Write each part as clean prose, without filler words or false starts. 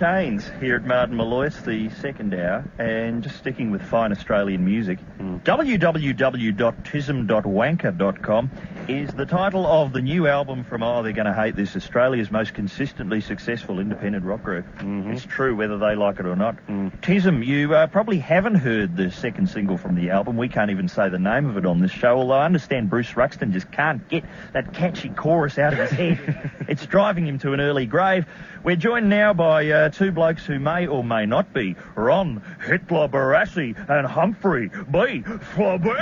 Chains here at Martin Molloy. It's the second hour, and just sticking with fine Australian music, www.tism.wanker.com is the title of the new album from, they're going to hate this, Australia's most consistently successful independent rock group. It's true whether they like it or not. TISM, you probably haven't heard the second single from the album. We can't even say the name of it on this show, although I understand Bruce Ruxton just can't get that catchy chorus out of his head. It's driving him to an early grave. We're joined now by two blokes who may or may not be Ron, Hitler, Barassi and Humphrey B. Flaubert.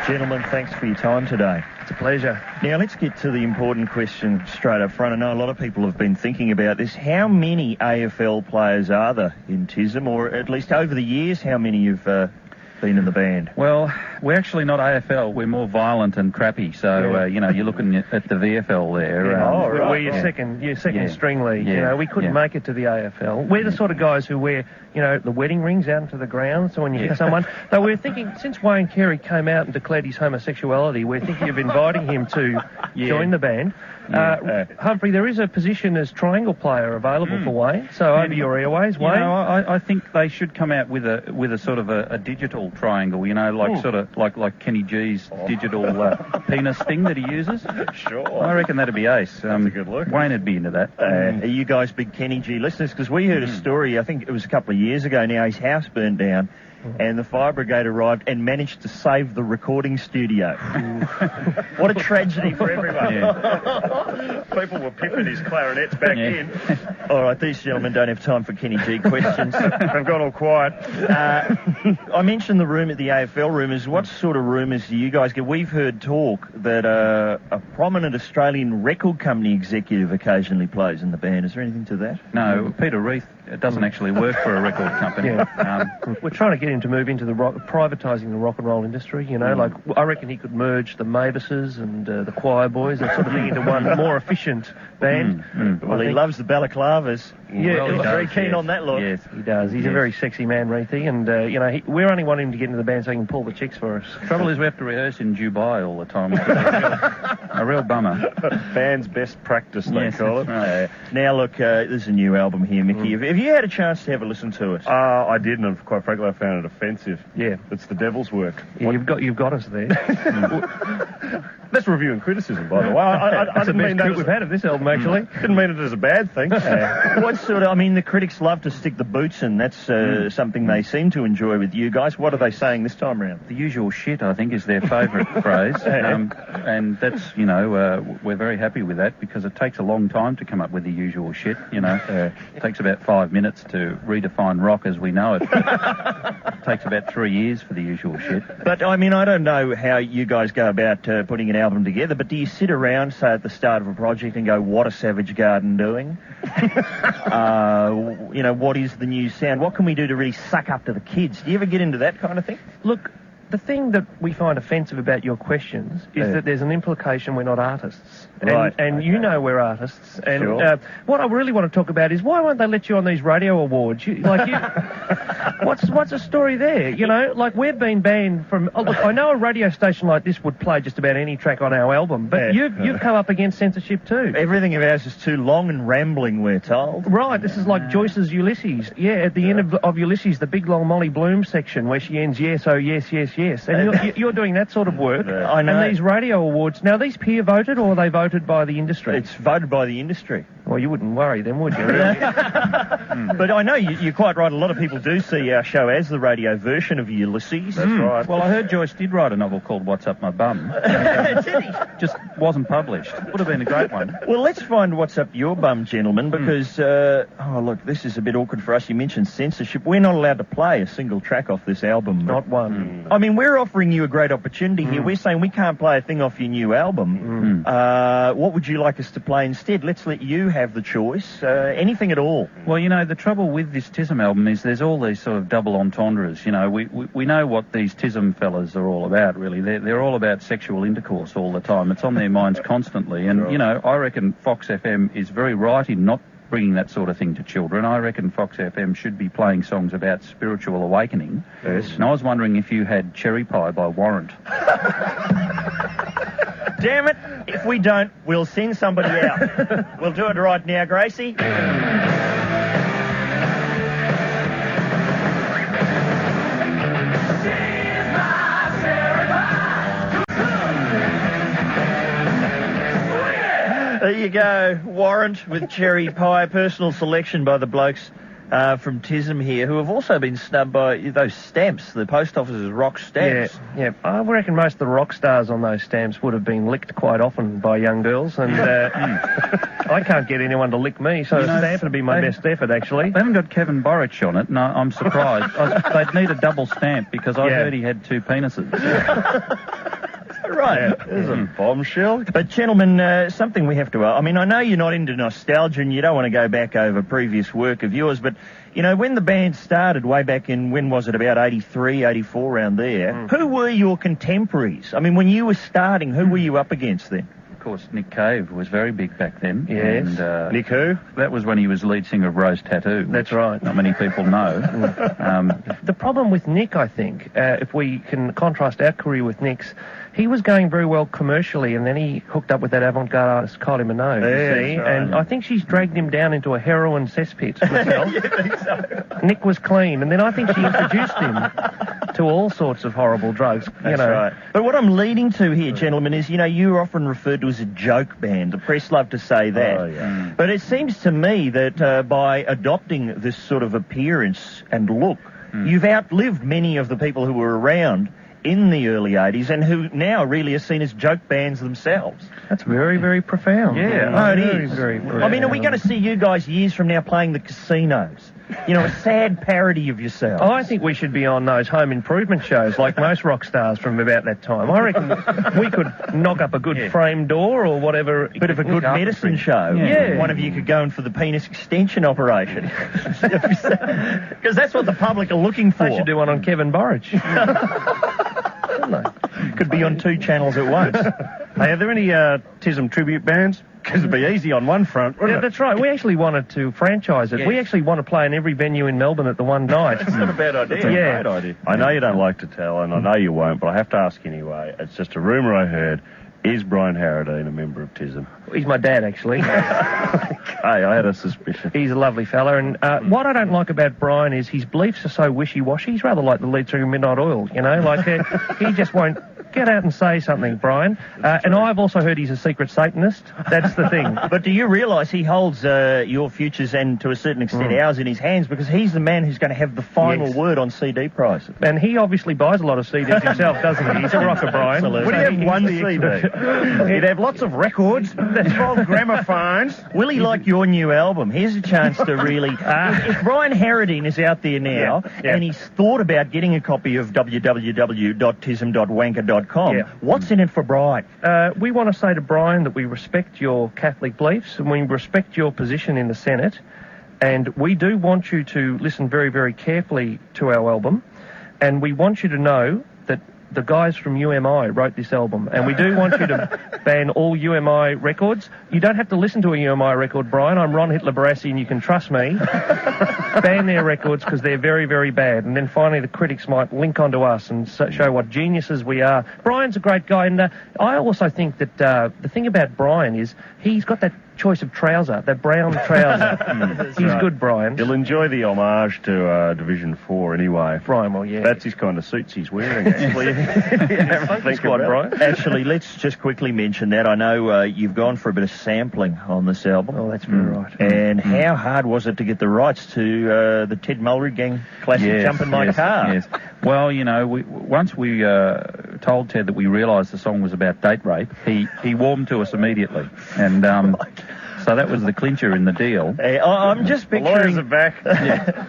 Gentlemen, thanks for your time today. It's a pleasure. Now, let's get to the important question straight up front. I know a lot of people have been thinking about this. How many AFL players are there in TISM, or at least over the years, how many have been in the band? Well, we're actually not AFL. We're more violent and crappy. So, you're looking at the VFL there. Right. We're your second string league. Yeah. We couldn't make it to the AFL. We're the sort of guys who wear, the wedding rings out into the ground, so when you hit someone... Though we're thinking, since Wayne Carey came out and declared his homosexuality, we're thinking of inviting him to join the band. Humphrey, there is a position as triangle player available for Wayne, so over your airways, Wayne. I think they should come out with a sort of a digital triangle, like Kenny G's digital penis thing that he uses. Sure. I reckon that'd be ace. That's a good look. Wayne would be into that. Are you guys big Kenny G listeners? Because we heard a story, I think it was a couple of years ago now, his house burnt down. And the fire brigade arrived and managed to save the recording studio. What a tragedy for everyone. People were pipping his clarinets back in. All right, these gentlemen don't have time for Kenny G questions. They've got all quiet. I mentioned the AFL rumours. What sort of rumours do you guys get? We've heard talk that a prominent Australian record company executive occasionally plays in the band. Is there anything to that? No, Peter Reith doesn't actually work for a record company. We're trying to get him to move into privatising the rock and roll industry, like I reckon he could merge the Mavises and the Choir Boys, that sort of thing, into one more efficient band. Well, he loves the balaclavas. Yeah, he's very keen on that look. Yes, he does. He's a very sexy man, Reithy, and we only want him to get into the band so he can pull the chicks for us. Trouble is we have to rehearse in Dubai all the time, which is a real bummer. Band's best practice, they call it. Right. Now, look, there's a new album here, Mickey. Have you had a chance to have a listen to it? I didn't, and quite frankly, I found it offensive. Yeah. It's the devil's work. Yeah, you've got us there. That's review and criticism, by the way. I That's the best group we've had of this album, actually. Didn't mean it as a bad thing. What sort of... the critics love to stick the boots in. That's something they seem to enjoy with you guys. What are they saying this time around? The usual shit, I think, is their favourite phrase. And that's, we're very happy with that because it takes a long time to come up with the usual shit, It takes about 5 minutes to redefine rock as we know it. It takes about 3 years for the usual shit. But, I don't know how you guys go about putting an album together, but do you sit around, say, at the start of a project and go, what are Savage Garden doing? What is the new sound? What can we do to really suck up to the kids? Do you ever get into that kind of thing? Look, the thing that we find offensive about your questions is that there's an implication we're not artists. Right. And you know we're artists. And sure. What I really want to talk about is why won't they let you on these radio awards? What's the story there? We've been banned from... look, I know a radio station like this would play just about any track on our album, but you've come up against censorship too. Everything of ours is too long and rambling, we're told. Right, this is like Joyce's Ulysses. Yeah, at the end of Ulysses, the big long Molly Bloom section where she ends, yes, oh, yes, yes, yes. And you're doing that sort of work. I know. And these radio awards, now, are these peer voted or are they voted by the industry? It's voted by the industry. Well, you wouldn't worry then, would you? But I know you're quite right. A lot of people do see our show as the radio version of Ulysses. That's right. Well, I heard Joyce did write a novel called What's Up My Bum. Did he? Just wasn't published. Would have been a great one. Well, let's find What's Up Your Bum, gentlemen, because, look, this is a bit awkward for us. You mentioned censorship. We're not allowed to play a single track off this album. Not one. We're offering you a great opportunity here. We're saying we can't play a thing off your new album. What would you like us to play instead? Let's let you have the choice. Anything at all. Well, the trouble with this TISM album is there's all these sort of double entendres. We know what these TISM fellas are all about, really. They're all about sexual intercourse all the time. It's on their minds constantly. And, I reckon Fox FM is very right in not bringing that sort of thing to children. I reckon Fox FM should be playing songs about spiritual awakening. Yes. And I was wondering if you had Cherry Pie by Warrant. Damn it. If we don't, we'll send somebody out. We'll do it right now, Gracie. There you go, Warrant with cherry pie, personal selection by the blokes from TISM here, who have also been snubbed by those stamps, the post office's rock stamps. Yeah. I reckon most of the rock stars on those stamps would have been licked quite often by young girls, and I can't get anyone to lick me, so a stamp would be my best effort, actually. They haven't got Kevin Borich on it, and I'm surprised. They'd need a double stamp, because I heard he had 2 penises. Right. There's a bombshell. But, gentlemen, something we have to... I mean, I know you're not into nostalgia and you don't want to go back over previous work of yours, but, you know, when the band started way back in, when was it, about 83, 84, around there, who were your contemporaries? I mean, when you were starting, who were you up against then? Of course, Nick Cave was very big back then. Yes. And, Nick who? That was when he was lead singer of Rose Tattoo. That's right. Not many people know. The problem with Nick, I think, if we can contrast our career with Nick's, he was going very well commercially, and then he hooked up with that avant-garde artist Kylie Minogue, you see, right. and I think she's dragged him down into a heroin cesspit herself. You think so? Nick was clean, and then I think she introduced him to all sorts of horrible drugs. That's right. But what I'm leading to here, gentlemen, is, you know, you're often referred to as a joke band. The press love to say that. Oh, yeah. But it seems to me that by adopting this sort of appearance and look, you've outlived many of the people who were around in the early 80s and who now really are seen as joke bands themselves. That's very, very profound. Yeah, it is. Very profound. I mean, are we going to see you guys years from now playing the casinos? You know, a sad parody of yourselves. I think we should be on those home improvement shows like most rock stars from about that time. I reckon we could knock up a good frame door or whatever. Bit of a good medicine show. Yeah. One of you could go in for the penis extension operation. Because that's what the public are looking for. They should do one on Kevin Borich. Could be on 2 channels at once. Hey, are there any TISM tribute bands? Because it'd be easy on one front, wouldn't it? That's right. We actually wanted to franchise it. Yes. We actually want to play in every venue in Melbourne at the one night. That's not a bad idea. It's a great idea. I know you don't like to tell, and I know you won't, but I have to ask anyway. It's just a rumour I heard. Is Brian Harradine a member of TISM? He's my dad, actually. Hey, I had a suspicion. He's a lovely fella, and what I don't like about Brian is his beliefs are so wishy-washy. He's rather like the lead singer of Midnight Oil, you know, like he just won't get out and say something, Brian. And I've also heard he's a secret Satanist. That's the thing. But do you realise he holds your futures and, to a certain extent, ours in his hands, because he's the man who's going to have the final word on CD prices. And he obviously buys a lot of CDs himself, doesn't he? He's a rocker, Brian. Absolutely. Would he have one CD? He'd have lots of records, 12 gramophones. Will he like your new album? Here's a chance to really... if Brian Harradine is out there now and he's thought about getting a copy of www.tism.wanker.com, what's in it for Brian? We want to say to Brian that we respect your Catholic beliefs and we respect your position in the Senate, and we do want you to listen very, very carefully to our album, and we want you to know that the guys from UMI wrote this album, and we do want you to ban all UMI records. You don't have to listen to a UMI record, Brian. I'm Ron Hitler Barassi, and you can trust me. Ban their records because they're very, very bad. And then finally the critics might link onto us and show what geniuses we are. Brian's a great guy, and I also think that the thing about Brian is he's got that choice of trouser, that brown trouser. He's good, Brian. He'll enjoy the homage to Division 4 anyway. Brian, well, yeah. That's his kind of suits he's wearing, actually. Brian. Actually, let's just quickly mention that. I know you've gone for a bit of sampling on this album. Oh, that's very right. And how hard was it to get the rights to the Ted Mulry Gang classic Jump in My Car? Yes. Well, you know, once we told Ted that we realised the song was about date rape, he warmed to us immediately. And so that was the clincher in the deal. I'm just The lawyers are picturing... back.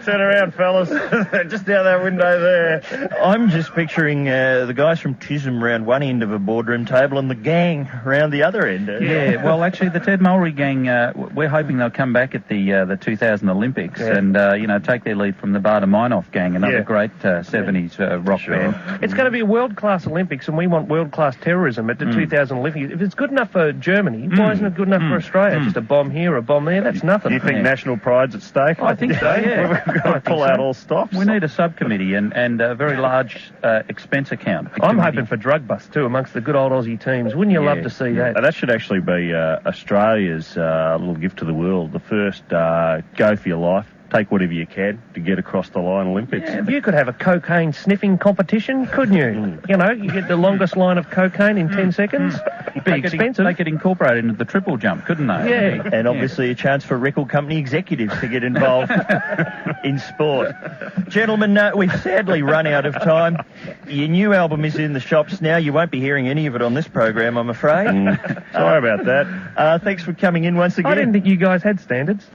Turn around, fellas. Just out that window there. I'm just picturing the guys from TISM round one end of a boardroom table and the gang round the other end. Yeah, well, actually, the Ted Mulry Gang, we're hoping they'll come back at the 2000 Olympics and, you know, take their lead from the Baader Meinhof Gang, another great 70s rock band. It's going to be a world-class Olympics, and we want world-class terrorism at the 2000 Olympics. If it's good enough for Germany, why isn't it good enough for Australia? It's just a bomb here or a bomb there. That's nothing. Do you think national pride's at stake? I think so, yeah. We've got to pull out all stops. We need a subcommittee and a very large expense account. I'm hoping for drug bust too amongst the good old Aussie teams. Wouldn't you love to see that? That should actually be Australia's little gift to the world. The first go for your life. Take whatever you can to get across the line Olympics. Yeah, you could have a cocaine sniffing competition, couldn't you? You know, you get the longest line of cocaine in 10 seconds. Be expensive. They could incorporate it into the triple jump, couldn't they? Yeah. And obviously a chance for record company executives to get involved in sport. Gentlemen, we've sadly run out of time. Your new album is in the shops now. You won't be hearing any of it on this program, I'm afraid. Sorry about that. Thanks for coming in once again. I didn't think you guys had standards.